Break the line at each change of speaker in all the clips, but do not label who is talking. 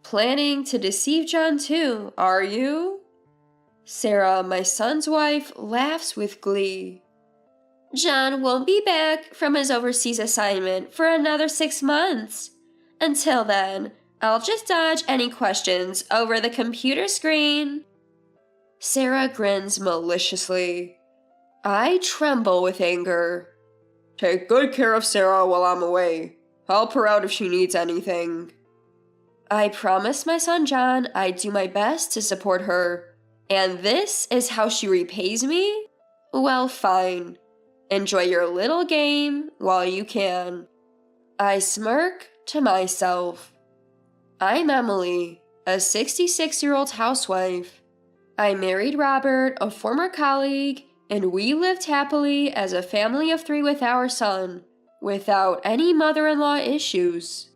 Planning to deceive John too, are you? Sarah, my son's wife, laughs with glee. John won't be back from his overseas assignment for another 6 months. Until then, I'll just dodge any questions over the computer screen. Sarah grins maliciously. I tremble with anger. Take good care of Sarah while I'm away. Help her out if she needs anything. I promised my son John I'd do my best to support her. And this is how she repays me? Well, fine. Enjoy your little game while you can. I smirk to myself. I'm Emily, a 66-year-old housewife. I married Robert, a former colleague, and we lived happily as a family of 3 with our son, without any mother-in-law issues.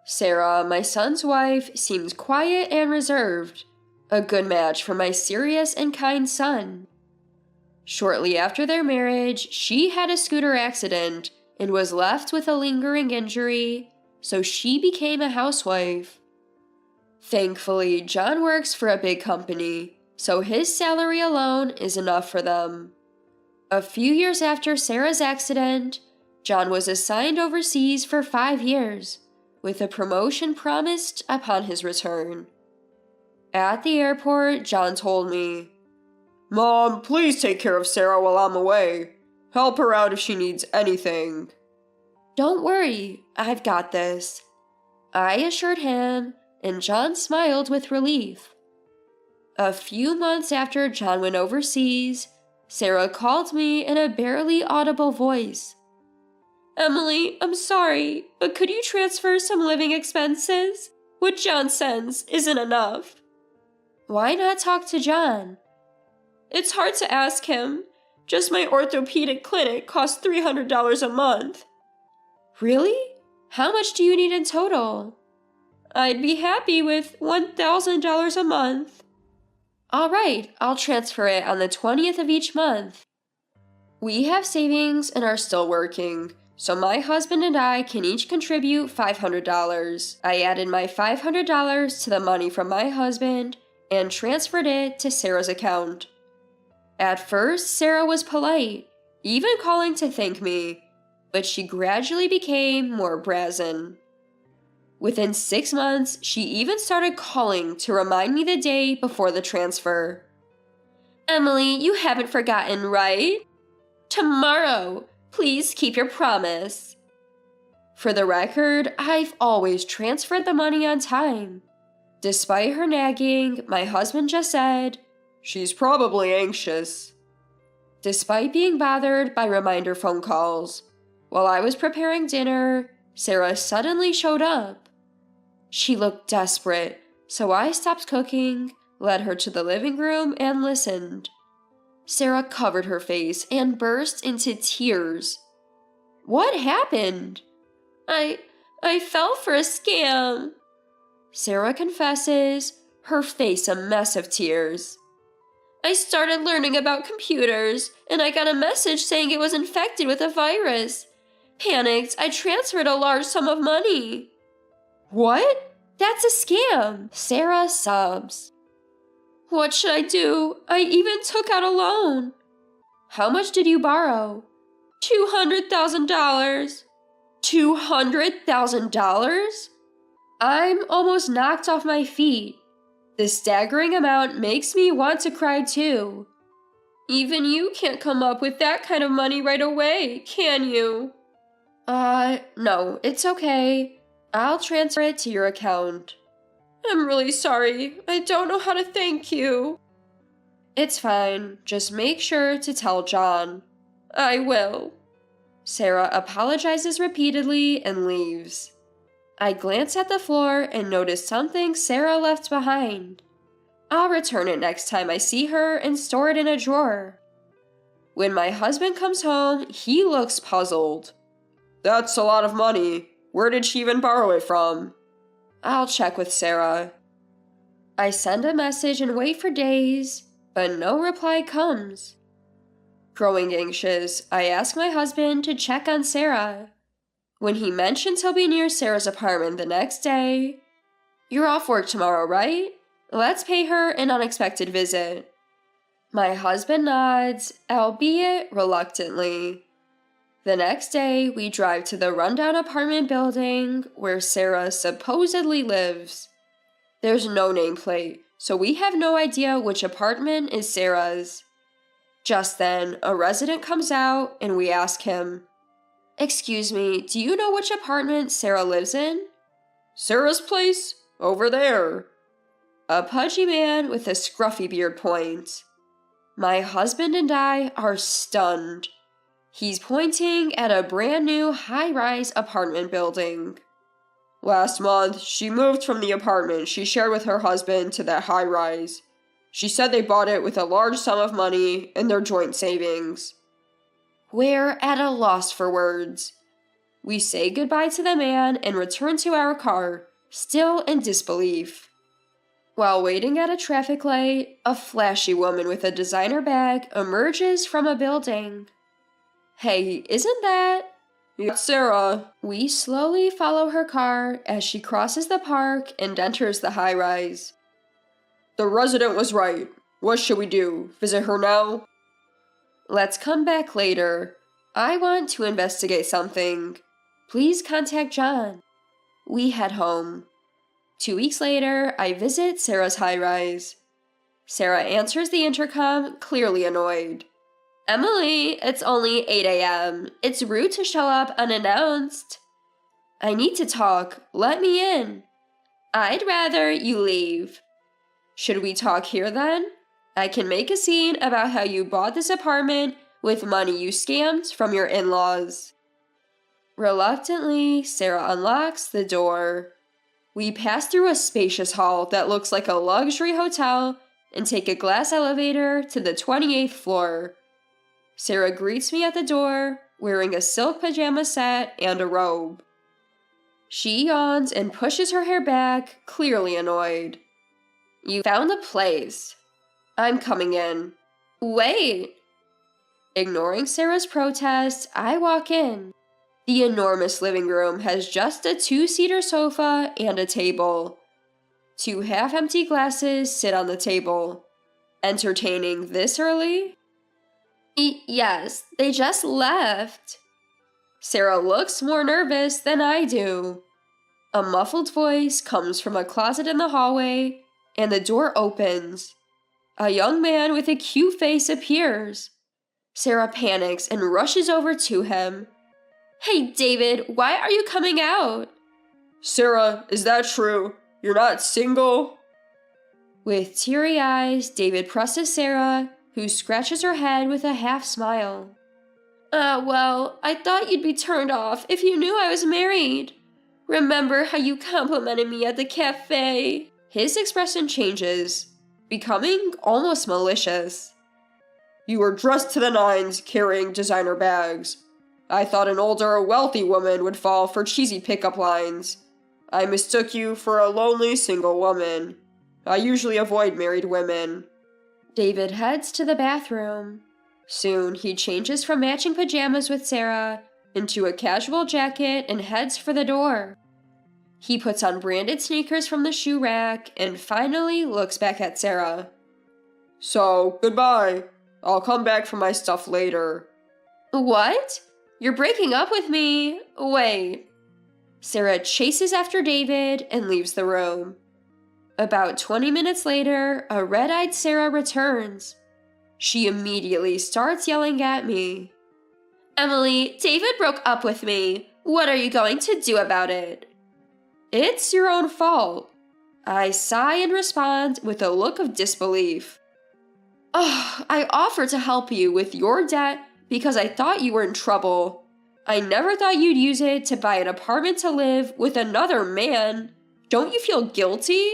Sarah, my son's wife, seems quiet and reserved, a good match for my serious and kind son. Shortly after their marriage, she had a scooter accident and was left with a lingering injury, so she became a housewife. Thankfully, John works for a big company, so his salary alone is enough for them. A few years after Sarah's accident, John was assigned overseas for 5 years, with a promotion promised upon his return. At the airport, John told me, Mom, please take care of Sarah while I'm away. Help her out if she needs anything. Don't worry, I've got this. I assured him, and John smiled with relief. A few months after John went overseas, Sarah called me in a barely audible voice. Emily, I'm sorry, but could you transfer some living expenses? What John sends isn't enough. Why not talk to John? It's hard to ask him. Just my orthopedic clinic costs $300 a month. Really? How much do you need in total? I'd be happy with $1,000 a month. All right, I'll transfer it on the 20th of each month. We have savings and are still working, so my husband and I can each contribute $500. I added my $500 to the money from my husband and transferred it to Sarah's account. At first, Sarah was polite, even calling to thank me, but she gradually became more brazen. Within 6 months, she even started calling to remind me the day before the transfer. Emily, you haven't forgotten, right? Tomorrow, please keep your promise. For the record, I've always transferred the money on time. Despite her nagging, my husband just said, She's probably anxious. Despite being bothered by reminder phone calls, while I was preparing dinner, Sarah suddenly showed up. She looked desperate, so I stopped cooking, led her to the living room, and listened. Sarah covered her face and burst into tears. What happened? I fell for a scam. Sarah confesses, her face a mess of tears. I started learning about computers, and I got a message saying it was infected with a virus. Panicked, I transferred a large sum of money. What? That's a scam, Sarah sobs. What should I do? I even took out a loan. How much did you borrow? $200,000. $200,000? I'm almost knocked off my feet. The staggering amount makes me want to cry too. Even you can't come up with that kind of money right away, can you? No, it's okay. I'll transfer it to your account. I'm really sorry. I don't know how to thank you. It's fine. Just make sure to tell John. I will. Sarah apologizes repeatedly and leaves. I glance at the floor and notice something Sarah left behind. I'll return it next time I see her and store it in a drawer. When my husband comes home, he looks puzzled. That's a lot of money. Where did she even borrow it from? I'll check with Sarah. I send a message and wait for days, but no reply comes. Growing anxious, I ask my husband to check on Sarah. When he mentions he'll be near Sarah's apartment the next day, You're off work tomorrow, right? Let's pay her an unexpected visit. My husband nods, albeit reluctantly. The next day, we drive to the rundown apartment building where Sarah supposedly lives. There's no nameplate, so we have no idea which apartment is Sarah's. Just then, a resident comes out and we ask him, "Excuse me, do you know which apartment Sarah lives in?" "Sarah's place? Over there." A pudgy man with a scruffy beard points. My husband and I are stunned. He's pointing at a brand new high-rise apartment building. "Last month, she moved from the apartment she shared with her husband to that high-rise. She said they bought it with a large sum of money in their joint savings." We're at a loss for words. We say goodbye to the man and return to our car, still in disbelief. While waiting at a traffic light, a flashy woman with a designer bag emerges from a building. "Hey, isn't that..." "It's Sarah." We slowly follow her car as she crosses the park and enters the high-rise. "The resident was right. What should we do? Visit her now?" "Let's come back later. I want to investigate something. Please contact John." We head home. 2 weeks later, I visit Sarah's high-rise. Sarah answers the intercom, clearly annoyed. "Emily, it's only 8 a.m. It's rude to show up unannounced." "I need to talk. Let me in." "I'd rather you leave." "Should we talk here then? I can make a scene about how you bought this apartment with money you scammed from your in-laws." Reluctantly, Sarah unlocks the door. We pass through a spacious hall that looks like a luxury hotel and take a glass elevator to the 28th floor. Sarah greets me at the door, wearing a silk pajama set and a robe. She yawns and pushes her hair back, clearly annoyed. "You found the place." "I'm coming in." "Wait." Ignoring Sarah's protest, I walk in. The enormous living room has just a 2-seater sofa and a table. 2 half-empty glasses sit on the table. Entertaining this early? Yes, they just left." Sarah looks more nervous than I do. A muffled voice comes from a closet in the hallway, and the door opens. A young man with a cute face appears. Sarah panics and rushes over to him. "Hey, David, why are you coming out?"
"Sarah, is that true? You're not single?"
With teary eyes, David presses Sarah, who scratches her head with a half smile. Well, I thought you'd be turned off if you knew I was married. Remember how you complimented me at the cafe?" His expression changes, becoming almost malicious.
"You were dressed to the nines, carrying designer bags. I thought an older, wealthy woman would fall for cheesy pickup lines. I mistook you for a lonely single woman. I usually avoid married women."
David heads to the bathroom. Soon, he changes from matching pajamas with Sarah into a casual jacket and heads for the door. He puts on branded sneakers from the shoe rack and finally looks back at Sarah.
"So, goodbye. I'll come back for my stuff later."
"What? You're breaking up with me? Wait." Sarah chases after David and leaves the room. About 20 minutes later, a red-eyed Sarah returns. She immediately starts yelling at me. "Emily, David broke up with me. What are you going to do about it?" "It's your own fault." I sigh and respond with a look of disbelief. I offered to help you with your debt because I thought you were in trouble. I never thought you'd use it to buy an apartment to live with another man. Don't you feel guilty?"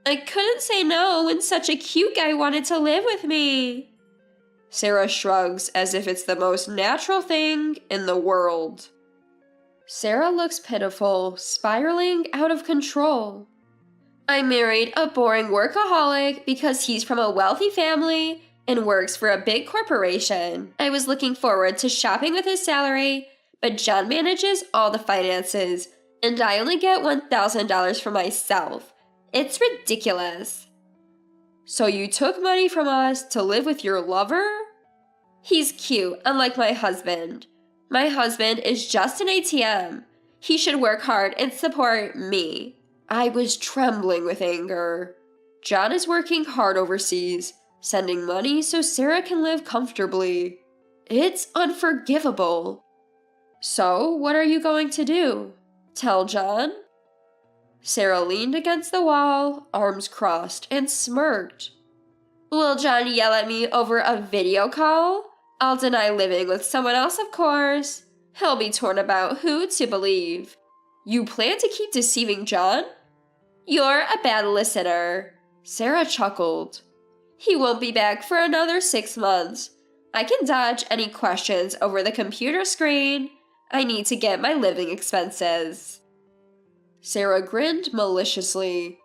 "I couldn't say no when such a cute guy wanted to live with me." Sarah shrugs as if it's the most natural thing in the world. Sarah looks pitiful, spiraling out of control. "I married a boring workaholic because he's from a wealthy family and works for a big corporation. I was looking forward to shopping with his salary, but John manages all the finances, and I only get $1,000 for myself. It's ridiculous. So you took money from us to live with your lover? He's cute, unlike my husband. My husband is just an ATM. He should work hard and support me. I was trembling with anger. John is working hard overseas, sending money so Sarah can live comfortably. It's unforgivable. So, what are you going to do? Tell John? Sarah leaned against the wall, arms crossed, and smirked. Will John yell at me over a video call? I'll deny living with someone else, of course. He'll be torn about who to believe. You plan to keep deceiving John? You're a bad listener. Sarah chuckled. He won't be back for another 6 months. I can dodge any questions over the computer screen. I need to get my living expenses. Sarah grinned maliciously.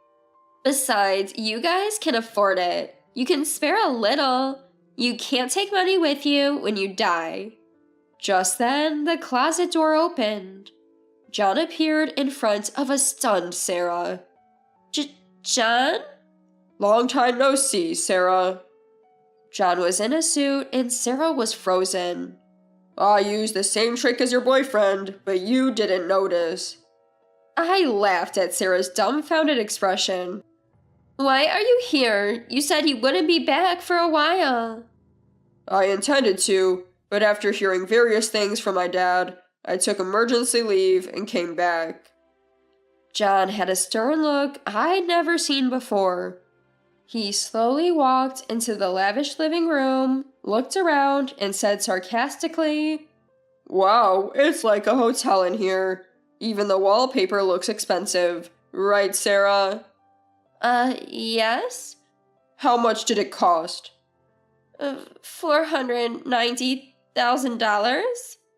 Besides, you guys can afford it. You can spare a little. You can't take money with you when you die. Just then, the closet door opened. John appeared in front of a stunned Sarah. John?
Long time no see, Sarah.
John was in a suit and Sarah was frozen.
I used the same trick as your boyfriend, but you didn't notice.
I laughed at Sarah's dumbfounded expression. Why are you here? You said you wouldn't be back for a while.
I intended to, but after hearing various things from my dad, I took emergency leave and came back.
John had a stern look I'd never seen before. He slowly walked into the lavish living room, looked around, and said sarcastically,
Wow, it's like a hotel in here. Even the wallpaper looks expensive. Right, Sarah?
Yes?
How much did it cost?
$490,000?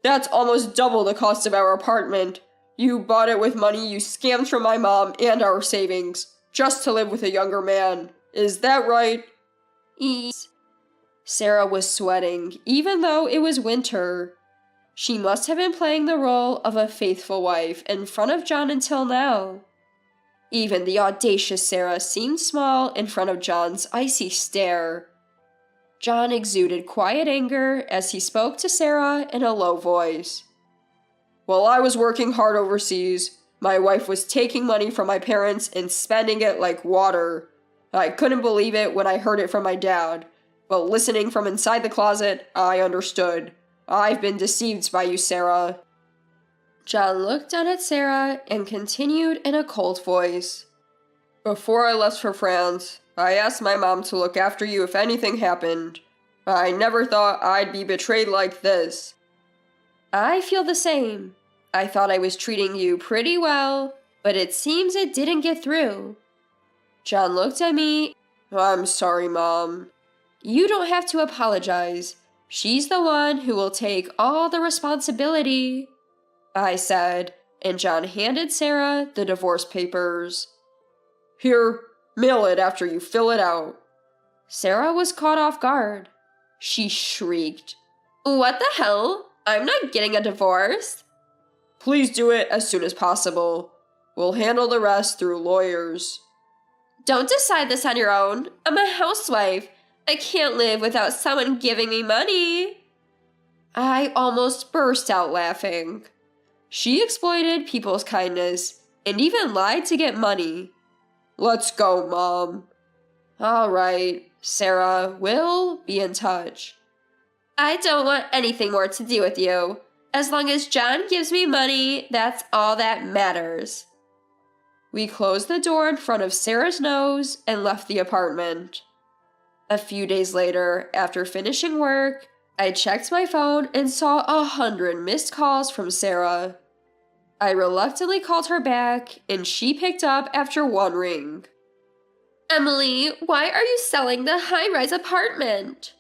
That's almost double the cost of our apartment. You bought it with money you scammed from my mom and our savings, just to live with a younger man. Is that right?
Yes. Sarah was sweating, even though it was winter. She must have been playing the role of a faithful wife in front of John until now. Even the audacious Sarah seemed small in front of John's icy stare. John exuded quiet anger as he spoke to Sarah in a low voice.
While I was working hard overseas, my wife was taking money from my parents and spending it like water. I couldn't believe it when I heard it from my dad, but listening from inside the closet, I understood. I've been deceived by you, Sarah.
John looked down at Sarah and continued in a cold voice.
Before I left for France, I asked my mom to look after you if anything happened. I never thought I'd be betrayed like this.
I feel the same. I thought I was treating you pretty well, but it seems it didn't get through. John looked at me.
I'm sorry, Mom.
You don't have to apologize. She's the one who will take all the responsibility, I said, and John handed Sarah the divorce papers.
Here, mail it after you fill it out.
Sarah was caught off guard. She shrieked. What the hell? I'm not getting a divorce.
Please do it as soon as possible. We'll handle the rest through lawyers.
Don't decide this on your own. I'm a housewife. I can't live without someone giving me money. I almost burst out laughing. She exploited people's kindness and even lied to get money.
Let's go, Mom.
All right, Sarah, we'll be in touch. I don't want anything more to do with you. As long as John gives me money, that's all that matters. We closed the door in front of Sarah's nose and left the apartment. A few days later, after finishing work, I checked my phone and saw 100 missed calls from Sarah. I reluctantly called her back, and she picked up after one ring. Emily, why are you selling the high-rise apartment?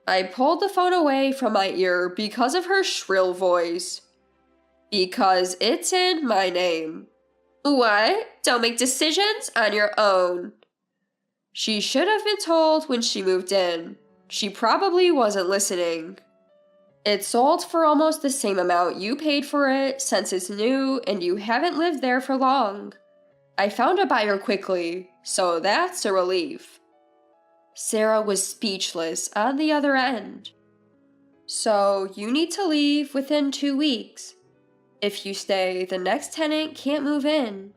I pulled the phone away from my ear because of her shrill voice. Because it's in my name. What? Don't make decisions on your own. She should have been told when she moved in. She probably wasn't listening. It sold for almost the same amount you paid for it since it's new and you haven't lived there for long. I found a buyer quickly, so that's a relief. Sarah was speechless on the other end. So you need to leave within 2 weeks. If you stay, the next tenant can't move in.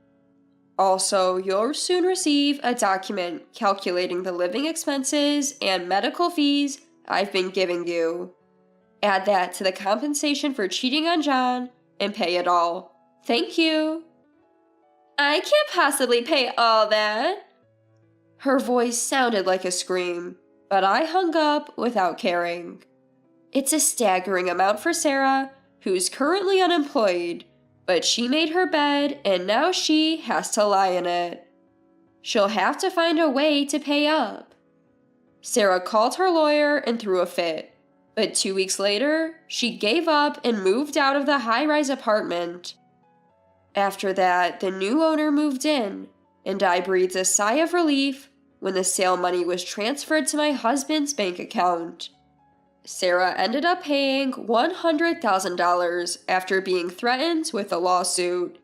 Also, you'll soon receive a document calculating the living expenses and medical fees I've been giving you. Add that to the compensation for cheating on John and pay it all. Thank you. I can't possibly pay all that. Her voice sounded like a scream, but I hung up without caring. It's a staggering amount for Sarah, who's currently unemployed, but she made her bed and now she has to lie in it. She'll have to find a way to pay up. Sarah called her lawyer and threw a fit, but 2 weeks later, she gave up and moved out of the high-rise apartment. After that, the new owner moved in, and I breathed a sigh of relief when the sale money was transferred to my husband's bank account. Sarah ended up paying $100,000 after being threatened with a lawsuit.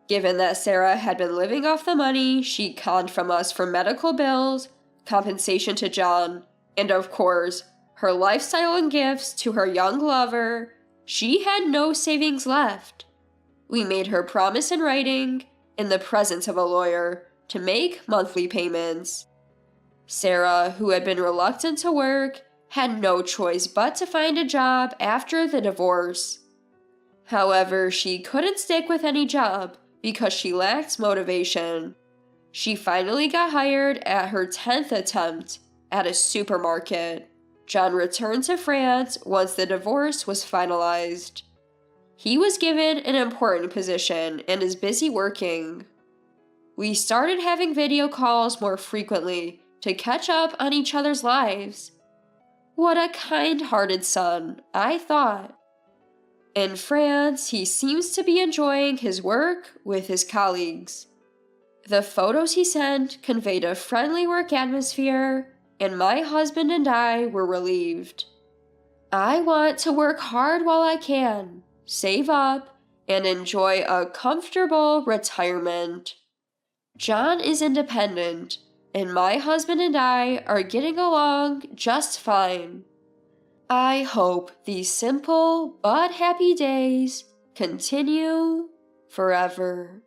Given that Sarah had been living off the money she conned from us for medical bills, compensation to John, and of course, her lifestyle and gifts to her young lover, she had no savings left. We made her promise in writing, in the presence of a lawyer, to make monthly payments. Sarah, who had been reluctant to work, had no choice but to find a job after the divorce. However, she couldn't stick with any job because she lacked motivation. She finally got hired at her 10th attempt at a supermarket. John returned to France once the divorce was finalized. He was given an important position and is busy working. We started having video calls more frequently to catch up on each other's lives. What a kind-hearted son, I thought. In France, he seems to be enjoying his work with his colleagues. The photos he sent conveyed a friendly work atmosphere, and my husband and I were relieved. I want to work hard while I can, save up, and enjoy a comfortable retirement. John is independent, and my husband and I are getting along just fine. I hope these simple but happy days continue forever.